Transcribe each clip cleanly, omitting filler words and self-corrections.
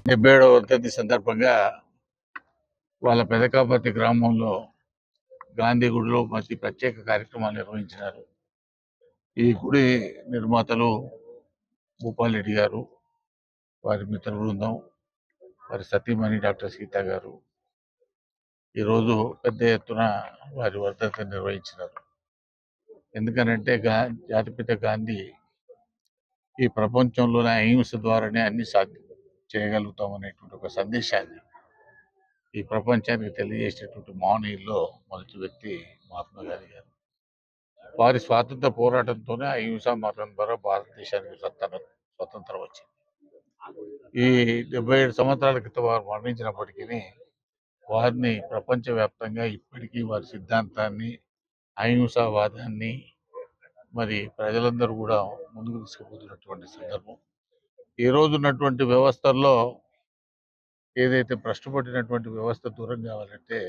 77వ వర్ధంతి సందర్భంగా వాళ్ళ పెదకాపర్తి గ్రామంలో గాంధీ గుడిలో మంచి ప్రత్యేక కార్యక్రమాలు నిర్వహించినారు. ఈ గుడి నిర్మాతలు భూపాల్ రెడ్డి గారు, వారి మిత్ర బృందం, వారి సతీమణి డాక్టర్ సీత గారు ఈరోజు పెద్ద ఎత్తున వారి వర్ధంతిని నిర్వహించినారు. ఎందుకనంటే జాతిపిత గాంధీ ఈ ప్రపంచంలోనే అహింస ద్వారానే అన్ని సాధ్యం చేయగలుగుతాం అనేటువంటి ఒక సందేశాన్ని ఈ ప్రపంచానికి తెలియజేసేటువంటి మహనీయుల్లో మొదటి వ్యక్తి మహాత్మా గాంధీ గారు. వారి స్వాతంత్ర పోరాటంతోనే అహింసా మార్గం ద్వారా భారతదేశానికి స్వతంత్రం వచ్చింది. ఈ 77 సంవత్సరాల క్రితం వారు మరణించినప్పటికీ వారిని ప్రపంచవ్యాప్తంగా ఇప్పటికీ వారి సిద్ధాంతాన్ని, అహింసావాదాన్ని మరి ప్రజలందరూ కూడా ముందుకు తీసుకుపోతున్నటువంటి సందర్భం. ఈ రోజు ఉన్నటువంటి వ్యవస్థల్లో ఏదైతే భ్రష్టుపట్టినటువంటి వ్యవస్థ దూరం కావాలంటే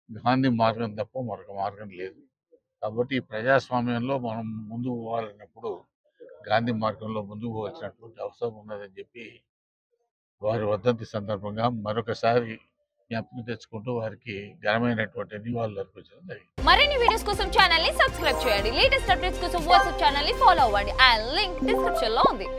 గాంధీ మార్గం తప్ప మరొక మార్గం లేదు. కాబట్టి ఈ ప్రజాస్వామ్యంలో మనం ముందుకు పోవాలన్నప్పుడు గాంధీ మార్గంలో ముందుకు పోవాల్సినటువంటి అవసరం ఉన్నదని చెప్పి వారి వర్ధంతి సందర్భంగా మరొకసారి జ్ఞాపకం తెచ్చుకుంటూ వారికి ఘనమైనటువంటి నివాళులు అర్పించడం జరిగింది. మరిన్ని వీడియోస్ కోసం ఛానల్ ని సబ్స్క్రైబ్ చేయండి. లేటెస్ట్ అప్డేట్స్ కోసం వాట్సాప్ ఛానల్ ని ఫాలో అవ్వండి. ఆ లింక్ డిస్క్రిప్షన్ లో ఉంది.